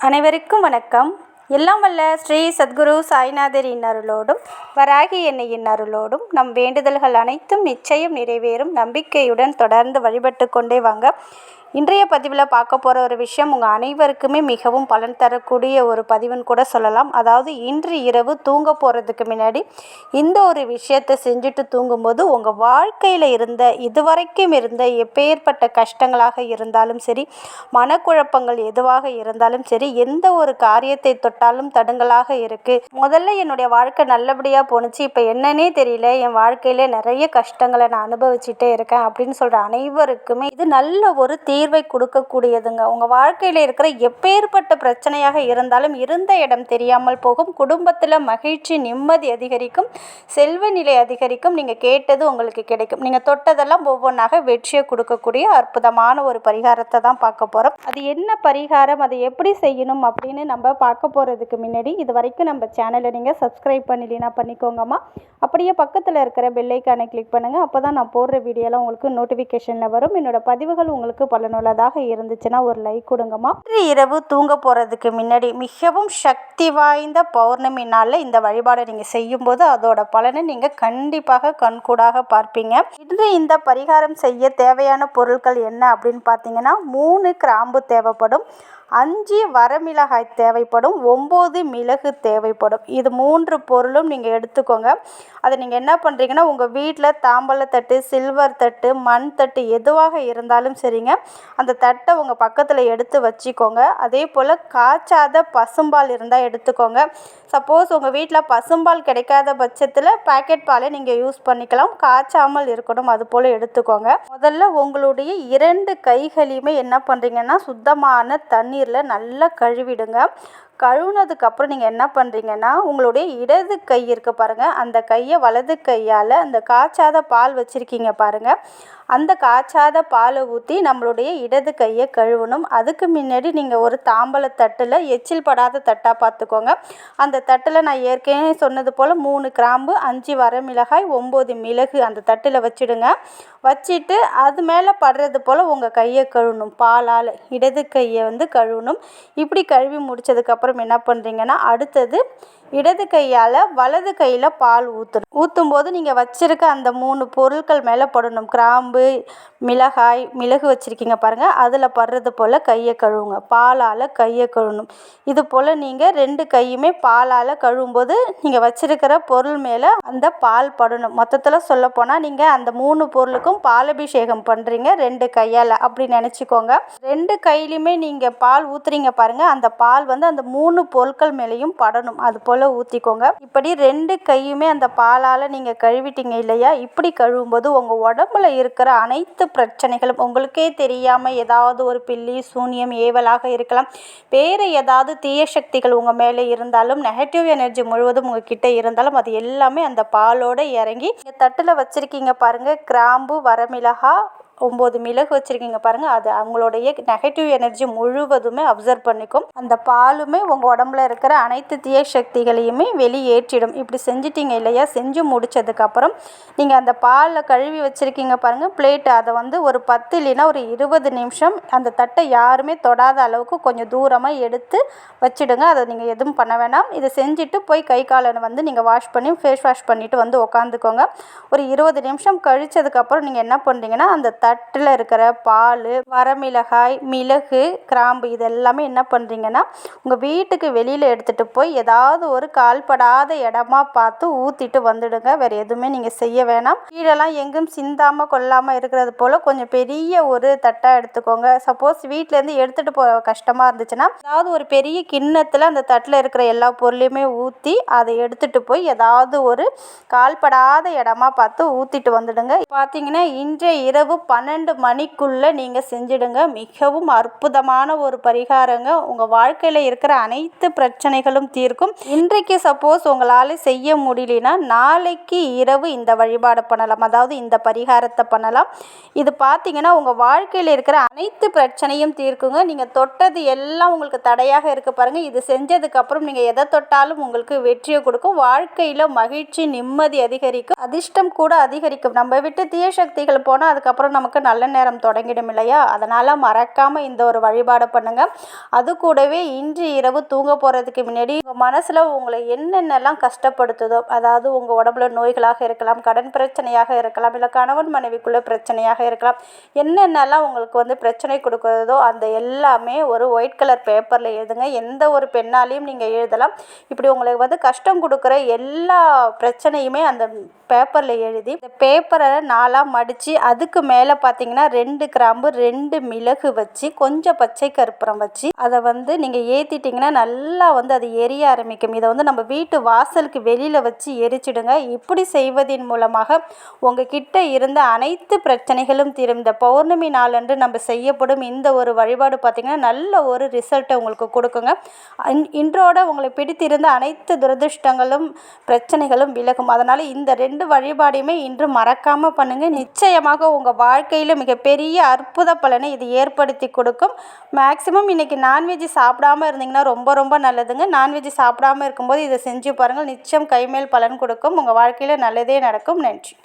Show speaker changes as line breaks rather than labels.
அனைவருக்கும் வணக்கம். எல்லாம் வல்ல ஸ்ரீ சத்குரு சாய்நாதரின் அருளோடும் வராகி எண்ணெயின் அருளோடும் நம் வேண்டுதல்கள் அனைத்தும் நிச்சயம் நிறைவேறும் நம்பிக்கையுடன் தொடர்ந்து வழிபட்டு கொண்டே வாங்க. இன்றைய பதிவில் பார்க்க போகிற ஒரு விஷயம் உங்கள் அனைவருக்குமே மிகவும் பலன் தரக்கூடிய ஒரு பதிவுன்னு கூட சொல்லலாம். அதாவது இன்று இரவு தூங்க போகிறதுக்கு முன்னாடி இந்த ஒரு விஷயத்தை செஞ்சுட்டு தூங்கும்போது உங்கள் வாழ்க்கையில் இருந்த இதுவரைக்கும் இருந்த எப்பேற்பட்ட கஷ்டங்களாக இருந்தாலும் சரி, மனக்குழப்பங்கள் எதுவாக இருந்தாலும் சரி, எந்த ஒரு காரியத்தை தொட்டாலும் தடுங்களாக இருக்குது, முதல்ல என்னுடைய வாழ்க்கை நல்லபடியாக போணுச்சு, இப்போ என்னன்னே தெரியல, என் வாழ்க்கையில் நிறைய கஷ்டங்களை நான் அனுபவிச்சுட்டே இருக்கேன் அப்படின்னு சொல்கிற அனைவருக்குமே இது நல்ல ஒரு தீர்வை கொடுக்கக்கூடியதுங்க. உங்கள் வாழ்க்கையில் இருக்கிற எப்பேற்பட்ட பிரச்சனையாக இருந்தாலும் இருந்த இடம் தெரியாமல் போகும், குடும்பத்தில் மகிழ்ச்சி நிம்மதி அதிகரிக்கும், செல்வ நிலை அதிகரிக்கும், நீங்கள் கேட்டது உங்களுக்கு கிடைக்கும், நீங்கள் தொட்டதெல்லாம் ஒவ்வொன்றாக வெற்றியை கொடுக்கக்கூடிய அற்புதமான ஒரு பரிகாரத்தை தான் பார்க்க போகிறோம். அது என்ன பரிகாரம், அதை எப்படி செய்யணும் அப்படின்னு நம்ம பார்க்க போகிறதுக்கு முன்னாடி இது வரைக்கும் நம்ம சேனலை நீங்கள் சப்ஸ்கிரைப் பண்ணலைன்னா பண்ணிக்கோங்கம்மா. அப்படியே பக்கத்தில் இருக்கிற பெல்லைக்கானை கிளிக் பண்ணுங்கள். அப்போ தான் நான் போடுற வீடியோலாம் உங்களுக்கு நோட்டிஃபிகேஷனில் வரும். என்னோட பதிவுகள் உங்களுக்கு பலனுள்ளதாக இருந்துச்சுன்னா ஒரு லைக் கொடுங்கம்மா. இன்று இரவு தூங்க போகிறதுக்கு முன்னாடி மிகவும் சக்தி வாய்ந்த பௌர்ணமி நாளில் இந்த வழிபாடை நீங்கள் செய்யும்போது அதோட பலனை நீங்கள் கண்டிப்பாக கண்கூடாக பார்ப்பீங்க. இன்று இந்த பரிகாரம் செய்ய தேவையான பொருட்கள் என்ன அப்படின்னு பார்த்தீங்கன்னா, 3 கிராம்பு தேவைப்படும், 5 வரமிளகாய் தேவைப்படும், 9 மிளகு தேவைப்படும். இது 3 பொருளும் நீங்கள் எடுத்துக்கோங்க. அதை நீங்கள் என்ன பண்ணுறீங்கன்னா, உங்கள் வீட்டில் தாம்பழத்தட்டு, சில்வர் தட்டு, மண் தட்டு எதுவாக இருந்தாலும் சரிங்க, அந்த தட்டை உங்கள் பக்கத்தில் எடுத்து வச்சுக்கோங்க. அதே போல் காய்ச்சாத பசும்பால் இருந்தால் எடுத்துக்கோங்க. சப்போஸ் உங்கள் வீட்டில் பசும்பால் கிடைக்காத பட்சத்தில் பாக்கெட் பாலை நீங்கள் யூஸ் பண்ணிக்கலாம், காய்ச்சாமல் இருக்கணும், அது போல் எடுத்துக்கோங்க. முதல்ல உங்களுடைய 2 கைகளையுமே என்ன பண்ணுறீங்கன்னா, சுத்தமான தண்ணீரில் நல்லா கழுவிடுங்க. கழுவுனதுக்கப்புறம் நீங்கள் என்ன பண்ணுறீங்கன்னா, உங்களுடைய இடது கை இருக்க பாருங்கள், அந்த கையை வலது கையால் அந்த காய்ச்சாத பால் வச்சுருக்கீங்க பாருங்கள், அந்த காய்ச்சாத பாலை ஊற்றி நம்மளுடைய இடது கையை கழுவணும். அதுக்கு முன்னாடி நீங்கள் ஒரு தாம்பழத்தட்டில் எச்சில் படாத தட்டாக பார்த்துக்கோங்க. அந்த தட்டில் நான் ஏற்கனவே சொன்னது போல் 3 கிராம்பு, 5 வரமிளகாய், 9 மிளகு அந்த தட்டில் வச்சுடுங்க. வச்சுட்டு அது மேலே படுறது போல் உங்கள் கையை கழுவணும், பாலால் இடது கையை கழுவணும். இப்படி கழுவி முடித்ததுக்கப்புறம் என்ன பண்ணுறீங்கன்னா, அடுத்தது இடது கையால் வலது கையில் பால் ஊற்றணும். ஊற்றும்போது நீங்கள் வச்சுருக்க அந்த 3 பொருட்கள் மேலே படணும். கிராம்பு, மிளகாய், மிளகு வச்சுருக்கீங்க பாருங்கள், அதில் படுறது போல் கையை கழுவுங்க. பாலால் கையை கழுவணும். இது போல் நீங்கள் 2 கையுமே பாலால் கழுவும்போது நீங்கள் வச்சுருக்கிற பொருள் மேலே அந்த பால் படணும். மொத்தத்தில் சொல்லப்போனால் நீங்கள் அந்த 3 பொருளுக்கும் பாலபிஷேகம் பண்ணுறீங்க 2 கையால், அப்படி நினச்சிக்கோங்க. 2 கையிலையுமே நீங்கள் பால் ஊற்றுறீங்க பாருங்கள், அந்த பால் அந்த 3 பொருட்கள் மேலேயும் படணும், அது போல் ஊற்றிக்கோங்க. இப்படி 2 கையுமே அந்த பாலால் நீங்கள் கழுவிட்டீங்க இல்லையா, இப்படி கழுவும்போது உங்கள் உடம்புல இருக்கிற அனைத்து பிரச்சனைகளும் உங்களுக்கே தெரியாமல் ஏதாவது ஒரு பில்லி சூனியம் ஏவலாக இருக்கலாம், வேறு ஏதாவது தீய சக்திகள் உங்கள் மேலே இருந்தாலும், நெகட்டிவ் எனர்ஜி முழுவதும் உங்ககிட்ட இருந்தாலும் அது எல்லாமே அந்த பாலோடு இறங்கி நீங்கள் தட்டில் வச்சுருக்கீங்க பாருங்கள், கிராம்பு, வரமிளகா, 9 மிளகு வச்சுருக்கீங்க பாருங்கள், அது அவங்களுடைய நெகட்டிவ் எனர்ஜி முழுவதுமே அப்சர்வ் பண்ணிக்கும். அந்த பாலுமே உங்கள் உடம்புல இருக்கிற அனைத்து தீய சக்திகளையுமே வெளியேற்றிடும். இப்படி செஞ்சிட்டிங்க இல்லையா, செஞ்சு முடித்ததுக்கப்புறம் நீங்கள் அந்த பாலில் கழுவி வச்சுருக்கீங்க பாருங்கள் பிளேட்டு, அதை ஒரு 10 இல்லைன்னா ஒரு 20 நிமிஷம் அந்த தட்டை யாருமே தொடாத அளவுக்கு கொஞ்சம் தூரமாக எடுத்து வச்சுடுங்க. அதை நீங்கள் எதுவும் பண்ண வேணாம். இதை செஞ்சுட்டு போய் கை காலை நீங்கள் வாஷ் பண்ணி ஃபேஸ் வாஷ் பண்ணிவிட்டு உட்காந்துக்கோங்க. ஒரு 20 நிமிஷம் கழிச்சதுக்கப்புறம் நீங்கள் என்ன பண்ணுறீங்கன்னா, அந்த தட்டில் இருக்கிற பால், வரமிளகாய், மிளகு, கிராம்பு இதெல்லாமே என்ன பண்ணுறீங்கன்னா, உங்கள் வீட்டுக்கு வெளியில் எடுத்துகிட்டு போய் ஏதாவது ஒரு கால்படாத இடமா பார்த்து ஊற்றிட்டு வந்துடுங்க. வேறு எதுவுமே நீங்கள் செய்ய வேணாம். கீழெல்லாம் எங்கும் சிந்தாமல் கொள்ளாமல் இருக்கிறது போல் கொஞ்சம் பெரிய ஒரு தட்டாக எடுத்துக்கோங்க. சப்போஸ் வீட்டிலேருந்து எடுத்துகிட்டு போக கஷ்டமாக இருந்துச்சுன்னா ஏதாவது ஒரு பெரிய கிண்ணத்தில் அந்த தட்டில் இருக்கிற எல்லா பொருளையுமே ஊற்றி அதை எடுத்துகிட்டு போய் ஏதாவது ஒரு கால்படாத இடமா பார்த்து ஊற்றிட்டு வந்துடுங்க. பார்த்தீங்கன்னா இன்றைய இரவு 12 மணிக்குள்ளே நீங்கள் செஞ்சிடுங்க. மிகவும் அற்புதமான ஒரு பரிகாரங்க. உங்கள் வாழ்க்கையில் இருக்கிற அனைத்து பிரச்சனைகளும் தீர்க்கும். இன்றைக்கு சப்போஸ் உங்களால் செய்ய முடியலனா நாளைக்கு இரவு இந்த வழிபாடு பண்ணலாம், அதாவது இந்த பரிகாரத்தை பண்ணலாம். இது பார்த்தீங்கன்னா உங்கள் வாழ்க்கையில் இருக்கிற அனைத்து பிரச்சனையும் தீர்க்குங்க. நீங்கள் தொட்டது எல்லாம் உங்களுக்கு தடையாக இருக்க பாருங்கள், இது செஞ்சதுக்கப்புறம் நீங்கள் எதை தொட்டாலும் உங்களுக்கு வெற்றியை கொடுக்கும். வாழ்க்கையில் மகிழ்ச்சி நிம்மதி அதிகரிக்கும், அதிர்ஷ்டம் கூட அதிகரிக்கும். நம்ம விட்டு தீய சக்திகள் போனால் அதுக்கப்புறம் நம்ம நமக்கு நல்ல நேரம் தொடங்கிடும் இல்லையா? அதனால் மறக்காமல் இந்த ஒரு வழிபாடை பண்ணுங்கள். அது கூடவே இன்று இரவு தூங்க போகிறதுக்கு முன்னாடி உங்கள் மனசில் உங்களை என்னென்னலாம் கஷ்டப்படுத்துதோ, அதாவது உங்கள் உடம்புல நோய்களாக இருக்கலாம், கடன் பிரச்சனையாக இருக்கலாம், இல்லை கணவன் மனைவிக்குள்ளே பிரச்சனையாக இருக்கலாம், என்னென்னலாம் உங்களுக்கு பிரச்சனை கொடுக்குறதோ அந்த எல்லாமே ஒரு ஒயிட் கலர் பேப்பரில் எழுதுங்க. எந்த ஒரு பெண்ணாலையும் நீங்கள் எழுதலாம். இப்படி உங்களுக்கு கஷ்டம் கொடுக்குற எல்லா பிரச்சனையுமே அந்த பேப்பரில் எழுதி இந்த பேப்பரை 4ஆக மடித்து அதுக்கு மேலே பார்த்தீங்கன்னா 2 கிராம்பு 2 மிளகு வச்சு கொஞ்சம் பச்சை கற்பூரம் வச்சு அதை நீங்கள் ஏற்றிட்டிங்கன்னா நல்லா அது எரிய ஆரம்பிக்கும். இதை நம்ம வீட்டு வாசலுக்கு வெளியில் வச்சு எரிச்சிடுங்க. இப்படி செய்வதன் மூலமாக உங்கள் கிட்ட இருந்த அனைத்து பிரச்சனைகளும் தீரும். இந்த பௌர்ணமி நாளன்று நம்ம செய்யப்படும் இந்த ஒரு வழிபாடு பார்த்திங்கன்னா நல்ல ஒரு ரிசல்ட்டை உங்களுக்கு கொடுக்குங்க. இன்றோட உங்களை பிடித்திருந்த அனைத்து துரதிருஷ்டங்களும் பிரச்சனைகளும் விலகும். அதனால் இந்த 2 வழிபாடையுமே இன்று மறக்காமல் பண்ணுங்கள். நிச்சயமாக உங்கள் வாழ்க்கையில் மிகப்பெரிய அற்புத பலனை இது ஏற்படுத்தி கொடுக்கும். மேக்ஸிமம் இன்றைக்கி நான்வெஜ் சாப்பிடாமல் இருந்தீங்கன்னா ரொம்ப ரொம்ப நல்லதுங்க. நான்வெஜ் சாப்பிடாமல் இருக்கும்போது இதை செஞ்சு பாருங்கள். நிச்சயம் கைமேல் பலன் கொடுக்கும். உங்கள் வாழ்க்கையில் நல்லதே நடக்கும். நன்றி.